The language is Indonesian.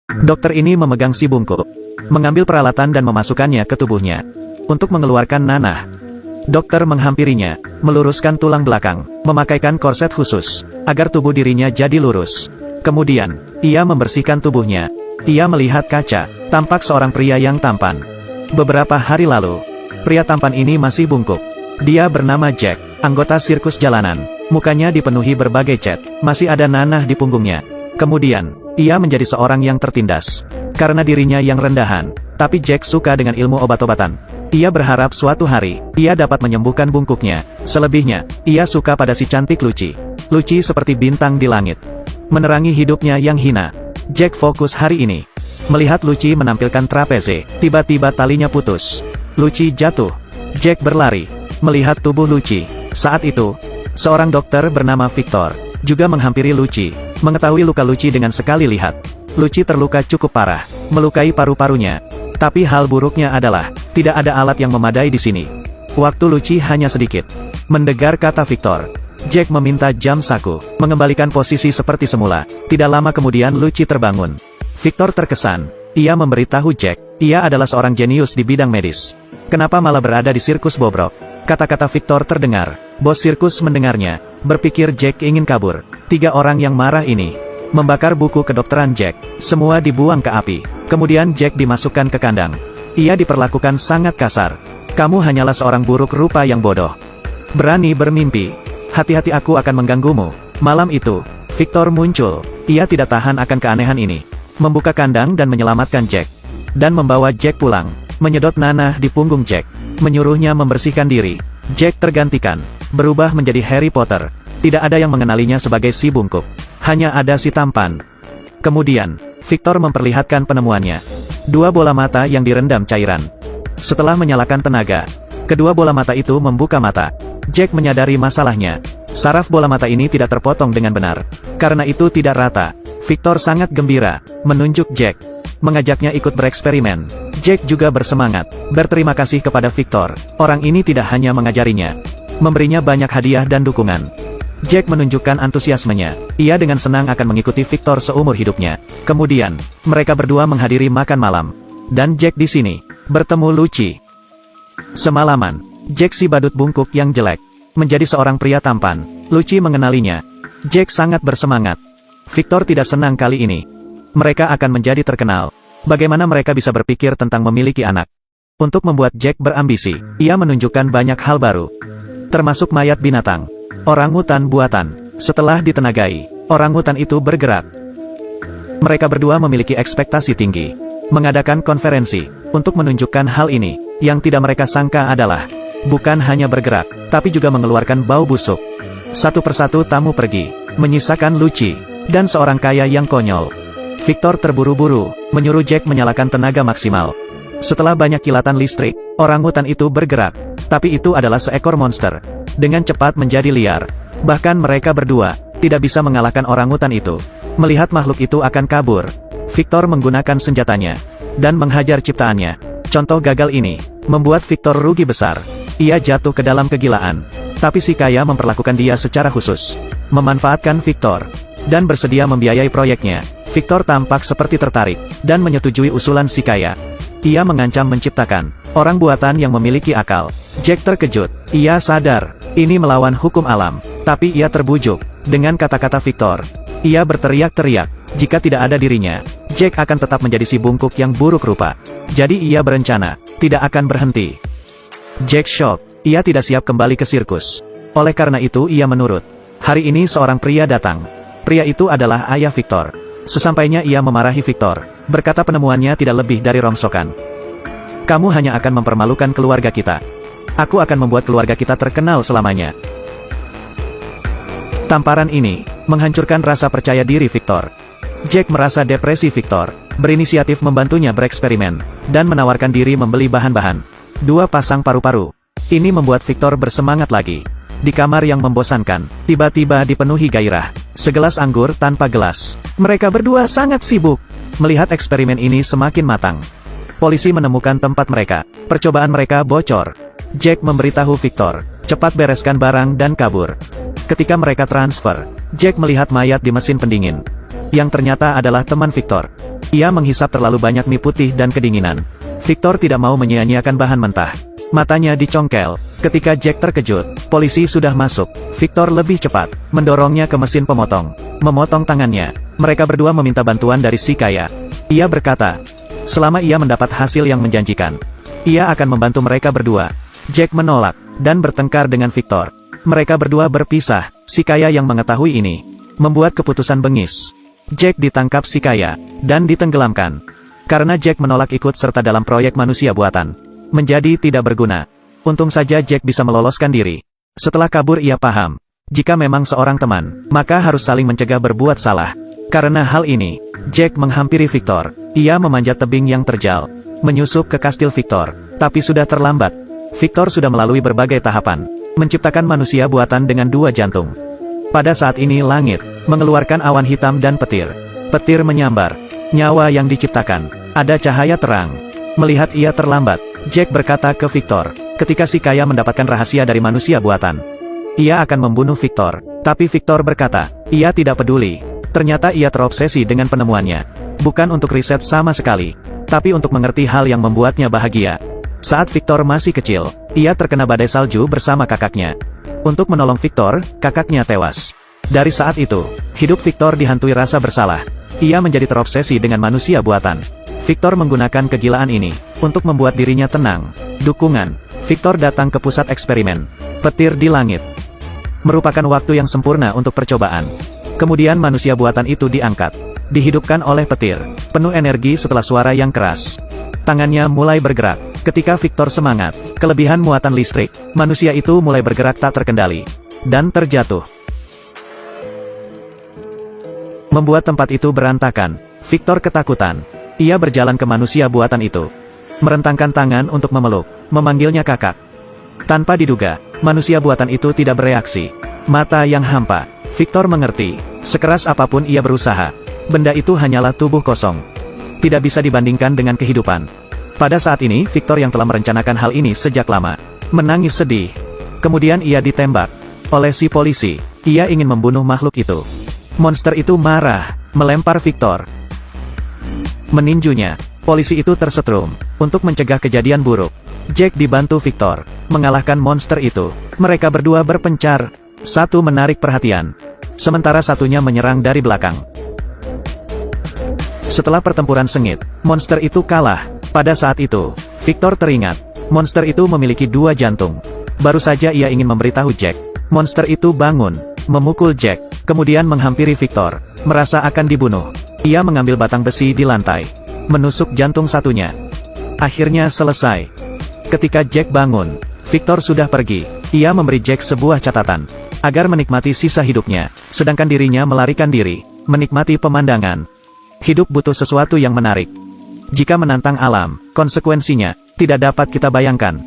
Dokter ini memegang si bungkuk, mengambil peralatan dan memasukkannya ke tubuhnya untuk mengeluarkan nanah. Dokter menghampirinya, meluruskan tulang belakang, memakaikan korset khusus agar tubuh dirinya jadi lurus. Kemudian, ia membersihkan tubuhnya. Ia melihat kaca, tampak seorang pria yang tampan. Beberapa hari lalu, pria tampan ini masih bungkuk. Dia bernama Jack, anggota sirkus jalanan. Mukanya dipenuhi berbagai cat, masih ada nanah di punggungnya. Kemudian, ia menjadi seorang yang tertindas karena dirinya yang rendahan. Tapi Jack suka dengan ilmu obat-obatan. Ia berharap suatu hari, ia dapat menyembuhkan bungkuknya. Selebihnya, ia suka pada si cantik Lucy. Lucy seperti bintang di langit, menerangi hidupnya yang hina. Jack fokus hari ini. Melihat Lucy menampilkan trapeze, tiba-tiba talinya putus. Lucy jatuh. Jack berlari, melihat tubuh Lucy. Saat itu, seorang dokter bernama Victor juga menghampiri Lucy, mengetahui luka Lucy dengan sekali lihat. Lucy terluka cukup parah, melukai paru-parunya. Tapi hal buruknya adalah, tidak ada alat yang memadai di sini. Waktu Lucy hanya sedikit. Mendengar kata Victor, Jack meminta jam saku, mengembalikan posisi seperti semula. Tidak lama kemudian Lucy terbangun. Victor terkesan. Ia memberitahu Jack, ia adalah seorang jenius di bidang medis. Kenapa malah berada di sirkus bobrok? Kata-kata Victor terdengar. Bos sirkus mendengarnya, berpikir Jack ingin kabur. 3 orang yang marah ini membakar buku kedokteran Jack. Semua dibuang ke api. Kemudian Jack dimasukkan ke kandang. Ia diperlakukan sangat kasar. Kamu hanyalah seorang buruk rupa yang bodoh. Berani bermimpi. Hati-hati, aku akan mengganggumu. Malam itu, Victor muncul. Ia tidak tahan akan keanehan ini. Membuka kandang dan menyelamatkan Jack. Dan membawa Jack pulang. Menyedot nanah di punggung Jack. Menyuruhnya membersihkan diri. Jack tergantikan. Berubah menjadi Harry Potter. Tidak ada yang mengenalinya sebagai si bungkuk. Hanya ada si tampan. Kemudian, Victor memperlihatkan penemuannya. 2 bola mata yang direndam cairan. Setelah menyalakan tenaga, kedua bola mata itu membuka mata. Jack menyadari masalahnya. Saraf bola mata ini tidak terpotong dengan benar. Karena itu tidak rata. Victor sangat gembira, menunjuk Jack, mengajaknya ikut bereksperimen. Jack juga bersemangat, berterima kasih kepada Victor. Orang ini tidak hanya mengajarinya, memberinya banyak hadiah dan dukungan. Jack menunjukkan antusiasmenya. Ia dengan senang akan mengikuti Victor seumur hidupnya. Kemudian, mereka berdua menghadiri makan malam. Dan Jack di sini bertemu Lucy. Semalaman, Jack si badut bungkuk yang jelek menjadi seorang pria tampan. Lucy mengenalinya. Jack sangat bersemangat. Victor tidak senang kali ini. Mereka akan menjadi terkenal. Bagaimana mereka bisa berpikir tentang memiliki anak? Untuk membuat Jack berambisi, ia menunjukkan banyak hal baru, termasuk mayat binatang. Orangutan buatan. Setelah ditenagai, orangutan itu bergerak. Mereka berdua memiliki ekspektasi tinggi. Mengadakan konferensi untuk menunjukkan hal ini. Yang tidak mereka sangka adalah, bukan hanya bergerak, tapi juga mengeluarkan bau busuk. Satu persatu tamu pergi, menyisakan Lucy dan seorang kaya yang konyol. Victor terburu-buru, menyuruh Jack menyalakan tenaga maksimal. Setelah banyak kilatan listrik, orangutan itu bergerak. Tapi itu adalah seekor monster. Dengan cepat menjadi liar. Bahkan mereka berdua tidak bisa mengalahkan orangutan itu. Melihat makhluk itu akan kabur, Victor menggunakan senjatanya dan menghajar ciptaannya. Contoh gagal ini membuat Victor rugi besar. Ia jatuh ke dalam kegilaan. Tapi si kaya memperlakukan dia secara khusus, memanfaatkan Victor dan bersedia membiayai proyeknya. Victor tampak seperti tertarik dan menyetujui usulan si kaya. Ia mengancam menciptakan orang buatan yang memiliki akal. Jack terkejut. Ia sadar, ini melawan hukum alam. Tapi ia terbujuk dengan kata-kata Victor. Ia berteriak-teriak, jika tidak ada dirinya, Jack akan tetap menjadi si bungkuk yang buruk rupa. Jadi ia berencana, tidak akan berhenti. Jack shock. Ia tidak siap kembali ke sirkus. Oleh karena itu ia menurut. Hari ini seorang pria datang. Pria itu adalah ayah Victor. Sesampainya ia memarahi Victor, berkata penemuannya tidak lebih dari rongsokan. Kamu hanya akan mempermalukan keluarga kita. Aku akan membuat keluarga kita terkenal selamanya. Tamparan ini menghancurkan rasa percaya diri Victor. Jack merasa depresi Victor, berinisiatif membantunya bereksperimen, dan menawarkan diri membeli bahan-bahan. 2 pasang paru-paru. Ini membuat Victor bersemangat lagi. Di kamar yang membosankan, tiba-tiba dipenuhi gairah. Segelas anggur tanpa gelas. Mereka berdua sangat sibuk melihat eksperimen ini semakin matang. Polisi menemukan tempat mereka. Percobaan mereka bocor. Jack memberitahu Victor, cepat bereskan barang dan kabur. Ketika mereka transfer, Jack melihat mayat di mesin pendingin. Yang ternyata adalah teman Victor. Ia menghisap terlalu banyak mie putih dan kedinginan. Victor tidak mau menyia-nyiakan bahan mentah. Matanya dicongkel. Ketika Jack terkejut, polisi sudah masuk. Victor lebih cepat, mendorongnya ke mesin pemotong. Memotong tangannya. Mereka berdua meminta bantuan dari si kaya. Ia berkata, selama ia mendapat hasil yang menjanjikan, ia akan membantu mereka berdua. Jack menolak, dan bertengkar dengan Victor. Mereka berdua berpisah. Si kaya yang mengetahui ini, membuat keputusan bengis. Jack ditangkap si kaya, dan ditenggelamkan. Karena Jack menolak ikut serta dalam proyek manusia buatan, menjadi tidak berguna. Untung saja Jack bisa meloloskan diri. Setelah kabur ia paham, jika memang seorang teman, maka harus saling mencegah berbuat salah. Karena hal ini, Jack menghampiri Victor. Ia memanjat tebing yang terjal, menyusup ke kastil Victor, tapi sudah terlambat. Victor sudah melalui berbagai tahapan, menciptakan manusia buatan dengan 2 jantung. Pada saat ini langit mengeluarkan awan hitam dan petir. Petir menyambar. Nyawa yang diciptakan. Ada cahaya terang. Melihat ia terlambat, Jack berkata ke Victor, ketika si kaya mendapatkan rahasia dari manusia buatan, ia akan membunuh Victor. Tapi Victor berkata, ia tidak peduli. Ternyata ia terobsesi dengan penemuannya. Bukan untuk riset sama sekali, tapi untuk mengerti hal yang membuatnya bahagia. Saat Victor masih kecil, ia terkena badai salju bersama kakaknya. Untuk menolong Victor, kakaknya tewas. Dari saat itu, hidup Victor dihantui rasa bersalah. Ia menjadi terobsesi dengan manusia buatan. Victor menggunakan kegilaan ini untuk membuat dirinya tenang. Dukungan. Victor datang ke pusat eksperimen. Petir di langit. Merupakan waktu yang sempurna untuk percobaan. Kemudian manusia buatan itu diangkat. Dihidupkan oleh petir. Penuh energi setelah suara yang keras. Tangannya mulai bergerak. Ketika Victor semangat, kelebihan muatan listrik, manusia itu mulai bergerak tak terkendali. Dan terjatuh. Membuat tempat itu berantakan. Victor ketakutan. Ia berjalan ke manusia buatan itu. Merentangkan tangan untuk memeluk, memanggilnya kakak. Tanpa diduga, manusia buatan itu tidak bereaksi. Mata yang hampa. Victor mengerti, sekeras apapun ia berusaha, benda itu hanyalah tubuh kosong. Tidak bisa dibandingkan dengan kehidupan. Pada saat ini Victor yang telah merencanakan hal ini sejak lama, menangis sedih. Kemudian ia ditembak oleh si polisi. Ia ingin membunuh makhluk itu. Monster itu marah, melempar Victor. Meninjunya. Polisi itu tersetrum untuk mencegah kejadian buruk. Jack dibantu Victor mengalahkan monster itu. Mereka berdua berpencar. Satu menarik perhatian, sementara satunya menyerang dari belakang. Setelah pertempuran sengit, monster itu kalah. Pada saat itu, Victor teringat, monster itu memiliki 2 jantung. Baru saja ia ingin memberitahu Jack. Monster itu bangun, memukul Jack, kemudian menghampiri Victor, merasa akan dibunuh. Ia mengambil batang besi di lantai, menusuk jantung satunya. Akhirnya selesai. Ketika Jack bangun, Victor sudah pergi. Ia memberi Jack sebuah catatan, agar menikmati sisa hidupnya, sedangkan dirinya melarikan diri, menikmati pemandangan. Hidup butuh sesuatu yang menarik. Jika menantang alam, konsekuensinya tidak dapat kita bayangkan.